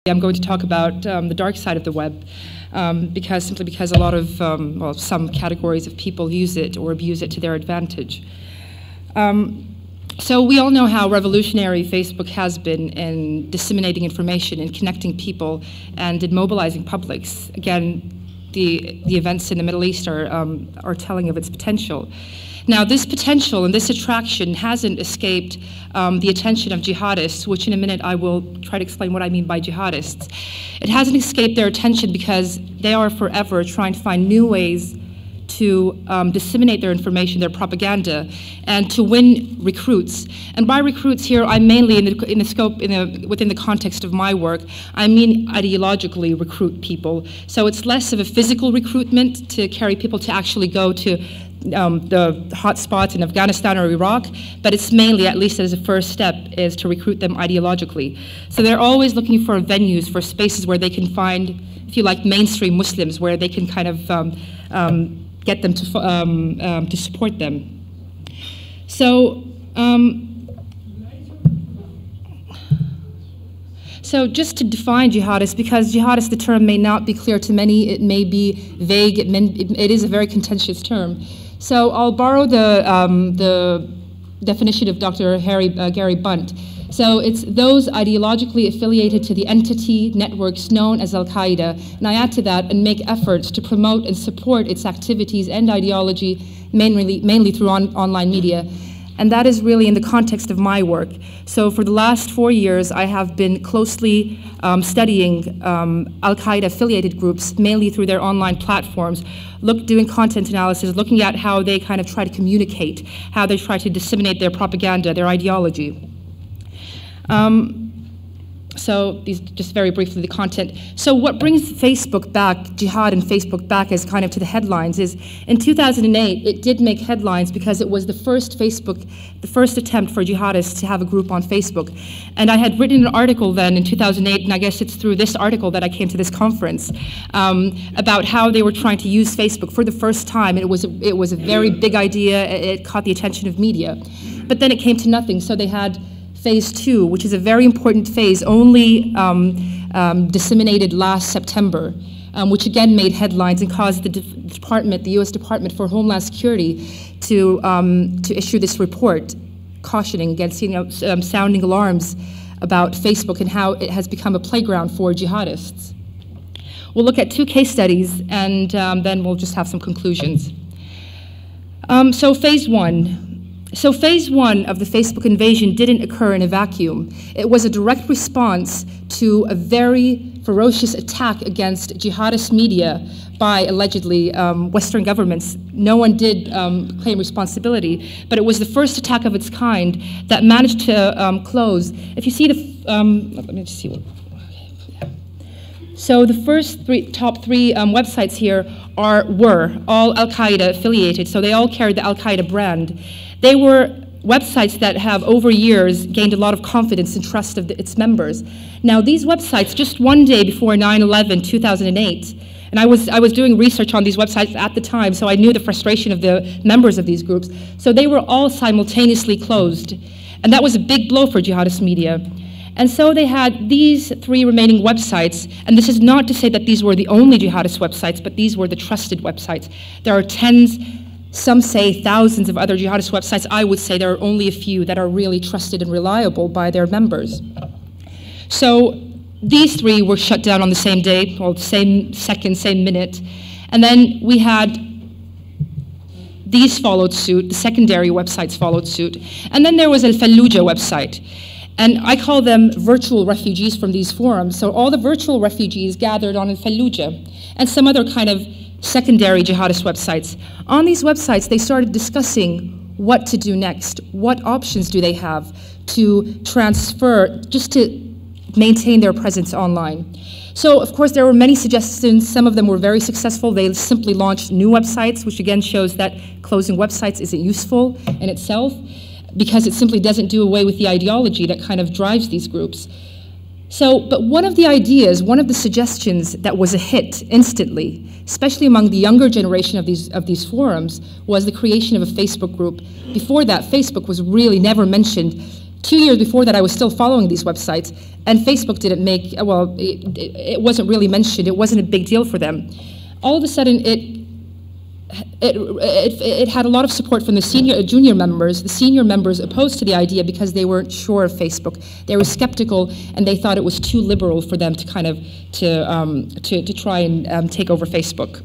I'm going to talk about the dark side of the web, simply because a lot of, well, some categories of people use it or abuse it to their advantage. So we all know how revolutionary Facebook has been in disseminating information and connecting people and in mobilizing publics. Again, the events in the Middle East are telling of its potential. Now, this potential and this attraction hasn't escaped the attention of jihadists, which in a minute I will try to explain what I mean by jihadists. It hasn't escaped their attention because they are forever trying to find new ways to disseminate their information, their propaganda, and to win recruits. And by recruits here, I mainly, within the context of my work, I mean ideologically recruit people. So it's less of a physical recruitment to carry people to actually go to the hot spots in Afghanistan or Iraq, but it's mainly, at least as a first step, is to recruit them ideologically. So they're always looking for venues, for spaces where they can find, if you like, mainstream Muslims, where they can kind of get them to support them. So, so just to define jihadist, because jihadist, the term may not be clear to many, it may be vague, it is a very contentious term. So I'll borrow the definition of Dr. Gary Bunt. So it's those ideologically affiliated to the entity networks known as Al-Qaeda, and I add to that and make efforts to promote and support its activities and ideology, mainly through online media. And that is really in the context of my work. So for the last 4 years, I have been closely studying Al-Qaeda affiliated groups, mainly through their online platforms, doing content analysis, looking at how they kind of try to communicate, how they try to disseminate their propaganda, their ideology. So these, just very briefly, the content. So what brings Facebook back, jihad and Facebook back as kind of to the headlines is, in 2008, it did make headlines because it was the first attempt for jihadists to have a group on Facebook. And I had written an article then in 2008, and I guess it's through this article that I came to this conference, about how they were trying to use Facebook for the first time. It was a very big idea. It caught the attention of media. But then it came to nothing, so they had Phase 2, which is a very important phase, only disseminated last September, which again made headlines and caused the U.S. Department for Homeland Security to issue this report cautioning against, sounding alarms about Facebook and how it has become a playground for jihadists. We'll look at 2 case studies, and then we'll just have some conclusions. So Phase 1. So Phase 1 of the Facebook invasion didn't occur in a vacuum. It was a direct response to a very ferocious attack against jihadist media by, allegedly, Western governments. No one did claim responsibility, but it was the first attack of its kind that managed to close. If you see the, let me just see what. So the first top three websites here were all Al-Qaeda affiliated, so they all carried the Al-Qaeda brand. They were websites that have, over years, gained a lot of confidence and trust of its members. Now, these websites, just one day before 9/11, 2008, and I was doing research on these websites at the time, so I knew the frustration of the members of these groups. So they were all simultaneously closed, and that was a big blow for jihadist media. And so they had these 3 remaining websites, and this is not to say that these were the only jihadist websites, but these were the trusted websites. There are tens, some say thousands of other jihadist websites. I would say there are only a few that are really trusted and reliable by their members. So these 3 were shut down on the same day, or the same second, same minute. And then we had these followed suit, the secondary websites followed suit. And then there was Al-Fallujah website. And I call them virtual refugees from these forums. So all the virtual refugees gathered on Al-Fallujah and some other kind of secondary jihadist websites. On these websites, they started discussing what to do next. What options do they have to transfer, just to maintain their presence online? So, of course, there were many suggestions. Some of them were very successful. They simply launched new websites, which again shows that closing websites isn't useful in itself, because it simply doesn't do away with the ideology that kind of drives these groups. So, but one of the ideas, one of the suggestions that was a hit instantly, especially among the younger generation of these forums, was the creation of a Facebook group. Before that, Facebook was really never mentioned. 2 years before that, I was still following these websites, and Facebook didn't make, well, it wasn't really mentioned. It wasn't a big deal for them. All of a sudden, it had a lot of support from the junior members. The senior members opposed to the idea because they weren't sure of Facebook. They were skeptical, and they thought it was too liberal for them to kind of to try and take over Facebook.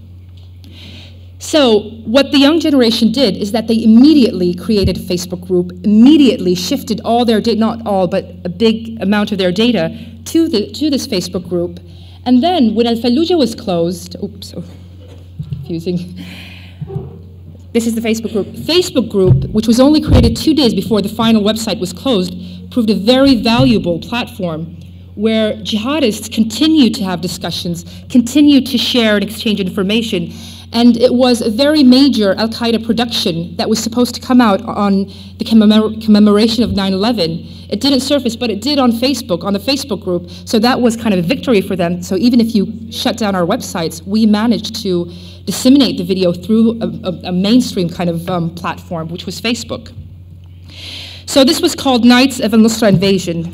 So what the young generation did is that they immediately created a Facebook group, immediately shifted all their data, not all, but a big amount of their data to this Facebook group. And then when Al-Fallujah was closed, oops, so confusing. This is the Facebook group. Facebook group, which was only created 2 days before the final website was closed, proved a very valuable platform where jihadists continued to have discussions, continued to share and exchange information. And it was a very major Al-Qaeda production that was supposed to come out on the commemoration of 9/11. It didn't surface, but it did on Facebook, on the Facebook group. So that was kind of a victory for them. So even if you shut down our websites, we managed to disseminate the video through a mainstream kind of platform, which was Facebook. So this was called Knights of al-Nusra Invasion.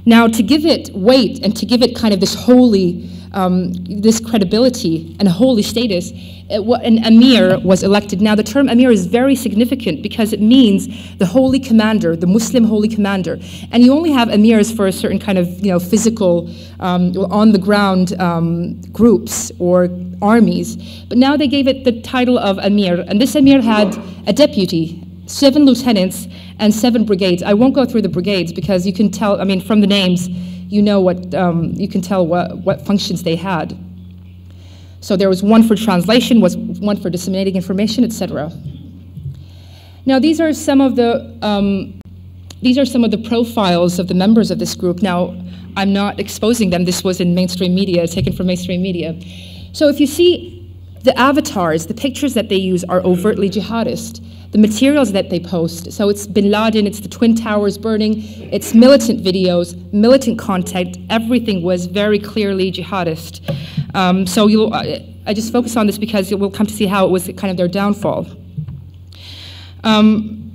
Now, to give it weight and to give it kind of this holy, this credibility and a holy status, an emir was elected. Now, the term emir is very significant because it means the holy commander, the Muslim holy commander. And you only have emirs for a certain kind of, physical, on-the-ground groups or armies. But now they gave it the title of emir. And this emir had a deputy, 7 lieutenants, and 7 brigades. I won't go through the brigades because you can tell, from the names, you know what, you can tell what functions they had. So there was one for translation, was one for disseminating information, etc. Now these are some of the profiles of the members of this group. Now I'm not exposing them. This was in mainstream media, taken from mainstream media. So if you see the avatars, the pictures that they use are overtly jihadist. The materials that they post, so it's Bin Laden, it's the Twin Towers burning, it's militant videos, militant content, everything was very clearly jihadist. So I just focus on this because we'll come to see how it was kind of their downfall. And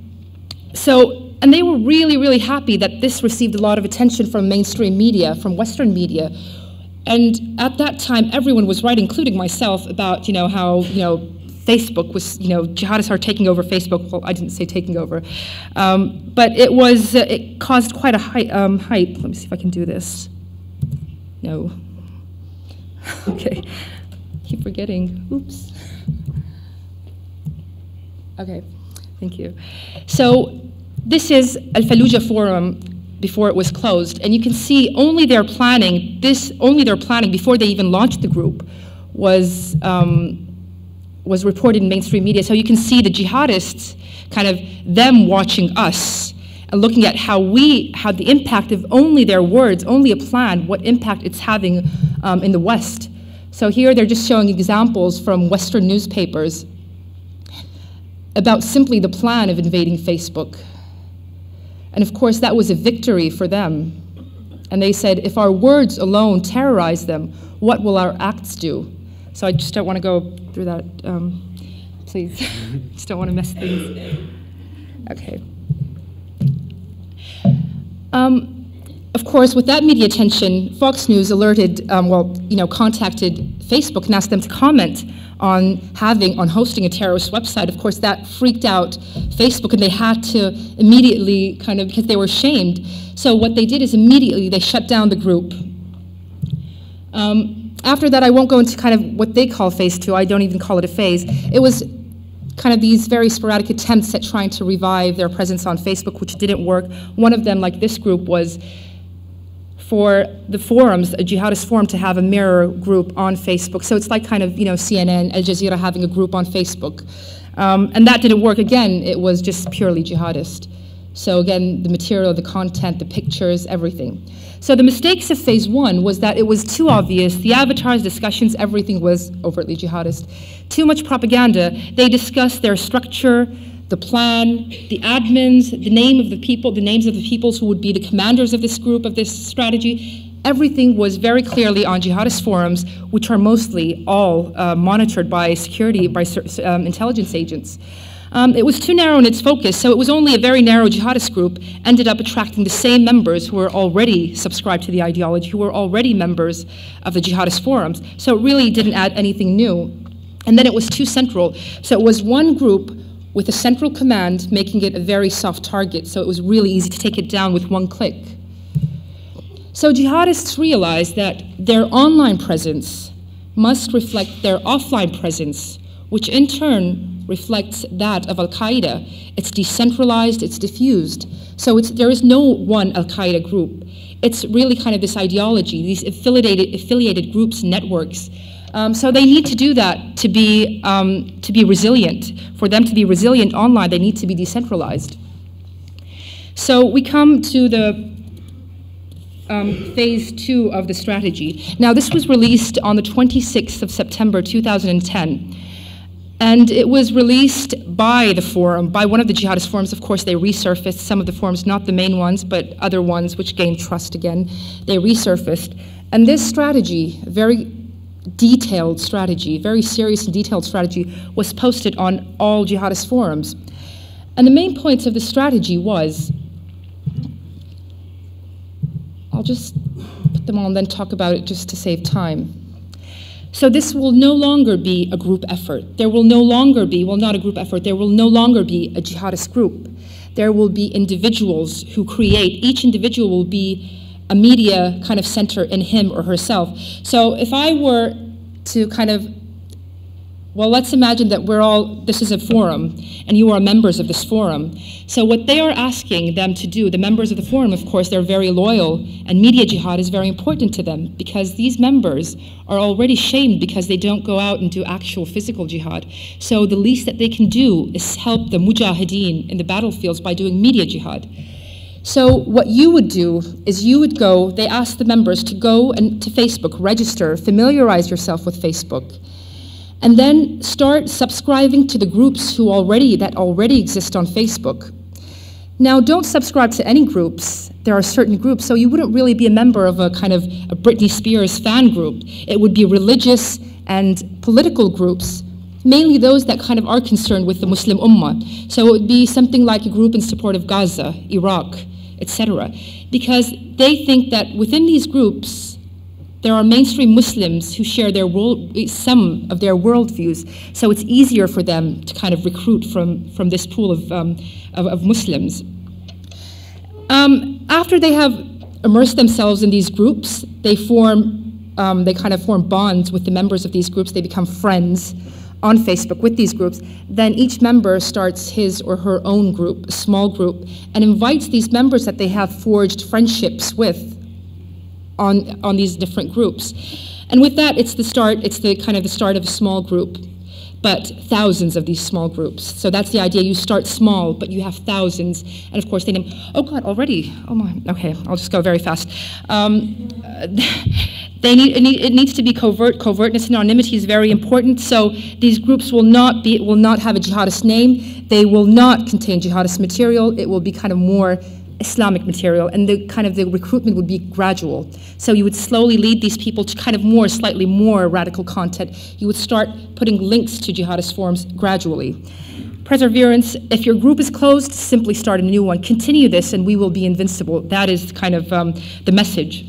they were really, really happy that this received a lot of attention from mainstream media, from Western media. And at that time, everyone was writing, including myself, about how Facebook was, jihadists are taking over Facebook. Well, I didn't say taking over, but it caused quite a hype. Let me see if I can do this. No. Okay. Keep forgetting. Oops. Okay. Thank you. So this is Al-Fallujah Forum before it was closed, and you can see only their planning. Before they even launched the group was reported in mainstream media. So you can see the jihadists, kind of them watching us and looking at how the impact of only their words, only a plan, what impact it's having in the West. So here they're just showing examples from Western newspapers about simply the plan of invading Facebook. And of course, that was a victory for them. And they said, if our words alone terrorize them, what will our acts do? So I just don't want to go through that, please. Just don't want to mess things. Okay. Of course, with that media attention, Fox News alerted, contacted Facebook and asked them to comment on hosting a terrorist website. Of course, that freaked out Facebook, and they had to immediately because they were shamed. So what they did is immediately they shut down the group. After that, I won't go into kind of what they call phase 2. I don't even call it a phase. It was kind of these very sporadic attempts at trying to revive their presence on Facebook, which didn't work. One of them, like this group, was for the forums, a jihadist forum, to have a mirror group on Facebook. So it's like kind of, CNN, Al Jazeera having a group on Facebook. And that didn't work. Again, it was just purely jihadist. So again, the material, the content, the pictures, everything. So the mistakes of phase 1 was that it was too obvious. The avatars, discussions, everything was overtly jihadist. Too much propaganda. They discussed their structure, the plan, the admins, the names of the people who would be the commanders of this group, of this strategy. Everything was very clearly on jihadist forums, which are mostly all monitored by intelligence agents. It was too narrow in its focus, so it was only a very narrow jihadist group ended up attracting the same members who were already subscribed to the ideology, who were already members of the jihadist forums. So it really didn't add anything new. And then it was too central. So it was one group with a central command, making it a very soft target, so it was really easy to take it down with one click. So jihadists realized that their online presence must reflect their offline presence, which in turn reflects that of Al-Qaeda. It's decentralized, it's diffused. So there is no one Al-Qaeda group. It's really kind of this ideology, these affiliated groups, networks. So they need to do that to be resilient. For them to be resilient online, they need to be decentralized. So we come to the phase 2 of the strategy. Now, this was released on the 26th of September 2010. And it was released by the forum, by one of the jihadist forums. Of course, they resurfaced some of the forums, not the main ones, but other ones which gained trust again. They resurfaced. And this strategy, very detailed strategy, very serious and detailed strategy, was posted on all jihadist forums. And the main points of the strategy was, I'll just put them all and then talk about it just to save time. So this will no longer be a group effort. There will no longer be, well, not a group effort, there will no longer be a jihadist group. There will be individuals who create. Each individual will be a media kind of center in him or herself. So if I were to kind of, well, let's imagine that this is a forum, and you are members of this forum. So what they are asking them to do, the members of the forum, of course, they're very loyal, and media jihad is very important to them, because these members are already shamed because they don't go out and do actual physical jihad. So the least that they can do is help the mujahideen in the battlefields by doing media jihad. So what you would do is you would go, they ask the members to go and to Facebook, register, familiarize yourself with Facebook, and then start subscribing to the groups that already exist on Facebook. Now, don't subscribe to any groups. There are certain groups, so you wouldn't really be a member of a kind of a Britney Spears fan group. It would be religious and political groups, mainly those that kind of are concerned with the Muslim Ummah. So it would be something like a group in support of Gaza, Iraq, etc. Because they think that within these groups, there are mainstream Muslims who share some of their worldviews, so it's easier for them to kind of recruit from this pool of Muslims. After they have immersed themselves in these groups, they kind of form bonds with the members of these groups. They become friends on Facebook with these groups. Then each member starts his or her own group, a small group, and invites these members that they have forged friendships with on these different groups. And with that, it's the start of a small group, but thousands of these small groups. So that's the idea. You start small, but you have thousands. And of course, they name, oh God, already, oh my, okay, I'll just go very fast. It needs to be covert. Covertness and anonymity is very important. So these groups will not have a jihadist name. They will not contain jihadist material. It will be kind of more Islamic material, and the recruitment would be gradual. So you would slowly lead these people to kind of slightly more radical content. You would start putting links to jihadist forums gradually. Perseverance, if your group is closed, simply start a new one. Continue this and we will be invincible. That is kind of the message.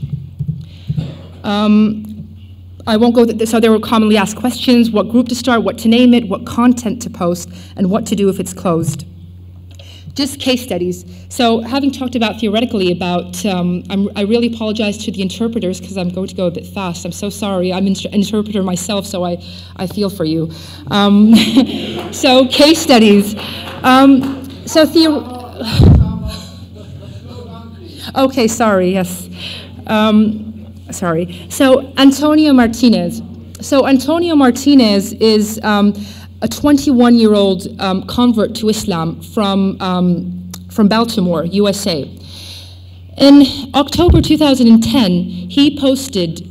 I won't go, so there were commonly asked questions, what group to start, what to name it, what content to post, and what to do if it's closed. Just case studies. So having talked about theoretically about, I really apologize to the interpreters because I'm going to go a bit fast. I'm so sorry. I'm an interpreter myself, so I feel for you. So case studies. Okay, sorry, yes. Sorry. So Antonio Martinez. So Antonio Martinez is a 21-year-old convert to Islam from Baltimore, USA. In October 2010, he posted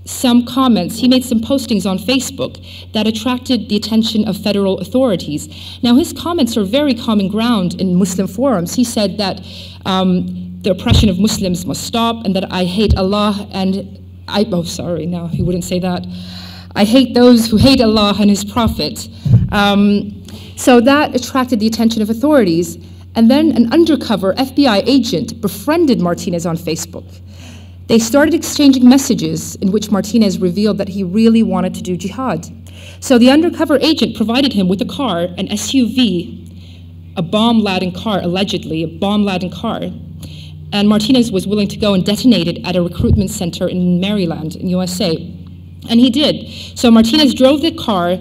some comments. He made some postings on Facebook that attracted the attention of federal authorities. Now, his comments are very common ground in Muslim forums. He said that the oppression of Muslims must stop, and that I hate Allah and oh, sorry, no, he wouldn't say that. I hate those who hate Allah and His Prophet. So that attracted the attention of authorities, and then an undercover FBI agent befriended Martinez on Facebook. They started exchanging messages in which Martinez revealed that he really wanted to do jihad. So the undercover agent provided him with a car, an SUV, a bomb-laden car, allegedly, a bomb-laden car. And Martinez was willing to go and detonate it at a recruitment center in Maryland, in USA. And he did. So Martinez drove the car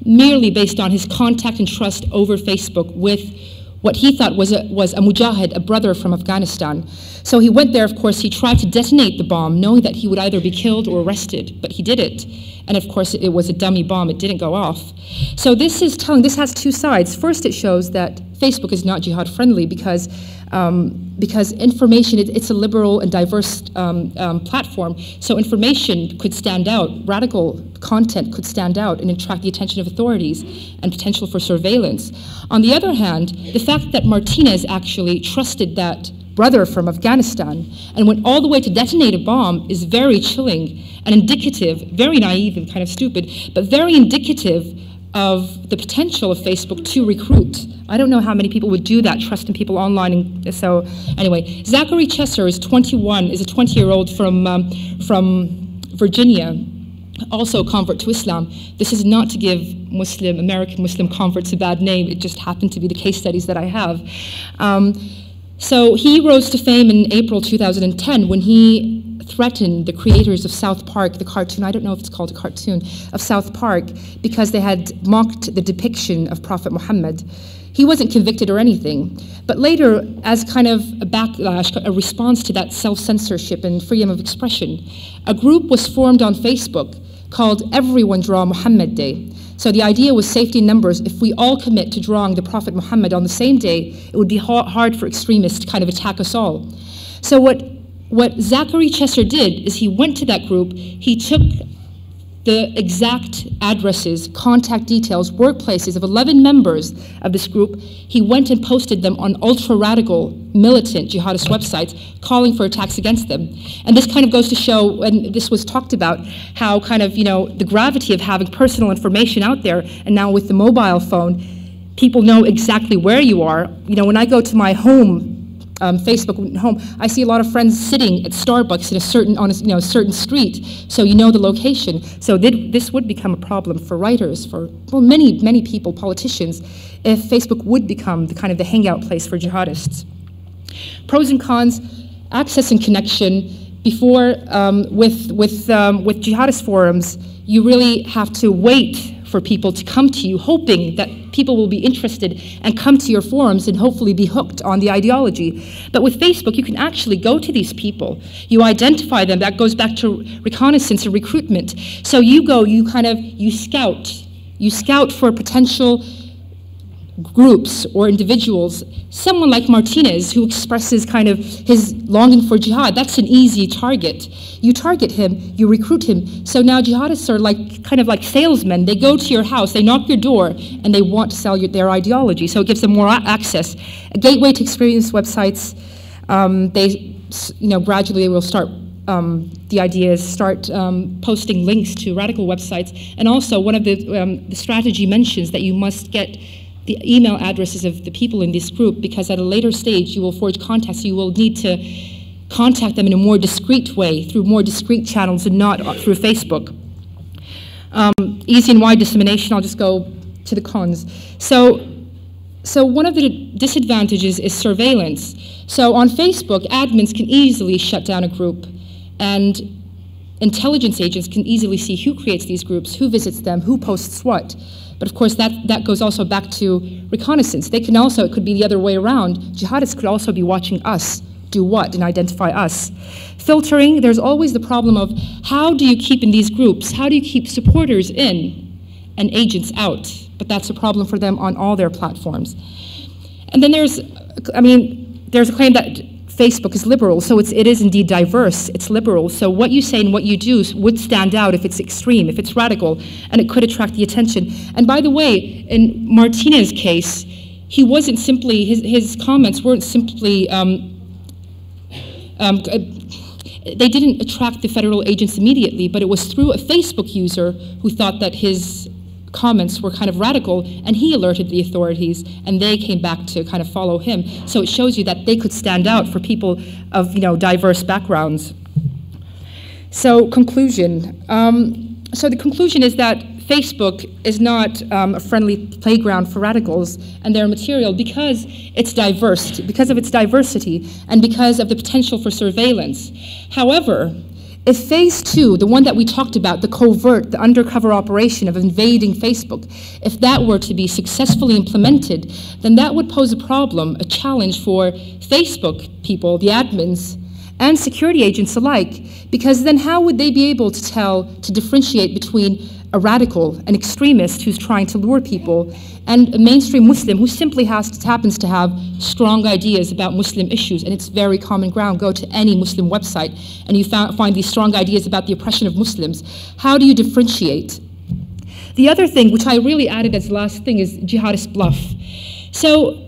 merely based on his contact and trust over Facebook with what he thought was a mujahid, a brother from Afghanistan. So he went there, of course, he tried to detonate the bomb, knowing that he would either be killed or arrested, but he did it. And of course, it was a dummy bomb, it didn't go off. So this has two sides. First, it shows that Facebook is not jihad friendly because information, it's a liberal and diverse platform, so information could stand out, radical content could stand out and attract the attention of authorities and potential for surveillance. On the other hand, the fact that Martinez actually trusted that brother from Afghanistan and went all the way to detonate a bomb is very chilling and indicative, very naive and kind of stupid, but very indicative of the potential of Facebook to recruit. I don't know how many people would do that, trusting people online. And so anyway, Zachary Chesser is 21, is a 20-year-old from Virginia, also a convert to Islam. This is not to give American Muslim converts a bad name. It just happened to be the case studies that I have. So he rose to fame in April 2010 when he threatened the creators of South Park, the cartoon, I don't know if it's called a cartoon, of South Park, because they had mocked the depiction of Prophet Muhammad. He wasn't convicted or anything, but later, as kind of a backlash, a response to that self-censorship and freedom of expression, a group was formed on Facebook called Everyone Draw Muhammad Day. So the idea was safety in numbers. If we all commit to drawing the Prophet Muhammad on the same day, it would be hard for extremists to kind of attack us all. So what Zachary Chesser did is he went to that group, he took the exact addresses, contact details, workplaces of 11 members of this group. He went and posted them on ultra-radical, militant jihadist websites, calling for attacks against them. And this kind of goes to show, and this was talked about, how kind of, the gravity of having personal information out there, and now with the mobile phone, people know exactly where you are. When I go to my home, Facebook home, I see a lot of friends sitting at Starbucks in on a certain street, so you know the location. So this would become a problem for writers, for many people, politicians, if Facebook would become the hangout place for jihadists. Pros and cons: access and connection. Before with jihadist forums, you really have to wait for people to come to you, hoping that people will be interested and come to your forums and hopefully be hooked on the ideology. But with Facebook, you can actually go to these people. You identify them. That goes back to reconnaissance and recruitment. So you go, you scout for potential groups or individuals. Someone like Martinez, who expresses kind of his longing for jihad, that's an easy target. You target him, you recruit him. So now jihadists are kind of like salesmen. They go to your house, they knock your door, and they want to sell you their ideology. So it gives them more access. A gateway to experience websites. Gradually will start. The idea is start posting links to radical websites, and also one of the strategy mentions that you must get the email addresses of the people in this group, because at a later stage you will forge contacts. You will need to contact them in a more discreet way, through more discreet channels and not through Facebook. Easy and wide dissemination. I'll just go to the cons. So one of the disadvantages is surveillance. So on Facebook, admins can easily shut down a group, and intelligence agents can easily see who creates these groups, who visits them, who posts what. But of course, that goes also back to reconnaissance. They can also, it could be the other way around. Jihadists could also be watching us do what and identify us. Filtering, there's always the problem of how do you keep in these groups? How do you keep supporters in and agents out? But that's a problem for them on all their platforms. And then there's a claim that Facebook is liberal, so it is indeed diverse, it's liberal, so what you say and what you do would stand out if it's extreme, if it's radical, and it could attract the attention. And by the way, in Martinez's case, he wasn't simply, his comments weren't simply, they didn't attract the federal agents immediately, but it was through a Facebook user who thought that his comments were kind of radical, and he alerted the authorities, and they came back to kind of follow him. So it shows you that they could stand out for people of diverse backgrounds. So conclusion. So the conclusion is that Facebook is not a friendly playground for radicals and their material because it's diverse, because of its diversity, and because of the potential for surveillance. However, if phase 2, the one that we talked about, the covert, the undercover operation of invading Facebook, if that were to be successfully implemented, then that would pose a problem, a challenge for Facebook people, the admins, and security agents alike, because then how would they be able to differentiate between a radical, an extremist who's trying to lure people, and a mainstream Muslim who simply happens to have strong ideas about Muslim issues, and it's very common ground. Go to any Muslim website and you find these strong ideas about the oppression of Muslims. How do you differentiate? The other thing, which I really added as the last thing, is jihadist bluff. So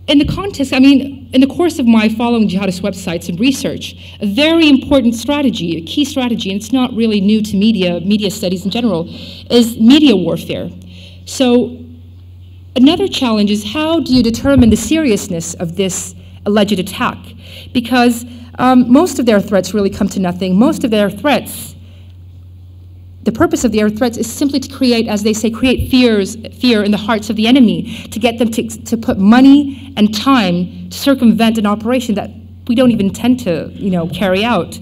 in the context, in the course of my following jihadist websites and research, a very important strategy, a key strategy, and it's not really new to media studies in general, is media warfare. So another challenge is how do you determine the seriousness of this alleged attack? Because most of their threats really come to nothing. Most of their threats, the purpose of their threats is simply to create, as they say, create fear in the hearts of the enemy, to get them to put money and time to circumvent an operation that we don't even intend to, carry out.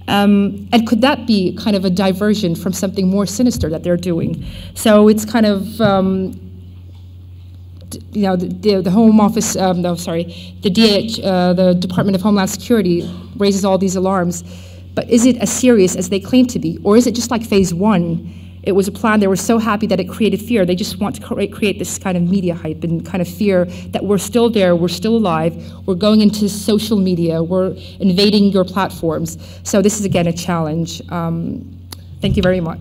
And could that be kind of a diversion from something more sinister that they're doing? So it's kind of, the Home Office, the DH, the Department of Homeland Security raises all these alarms. But is it as serious as they claim to be? Or is it just like phase 1? It was a plan, they were so happy that it created fear. They just want to create this kind of media hype and kind of fear that we're still there, we're still alive, we're going into social media, we're invading your platforms. So this is, again, a challenge. Thank you very much.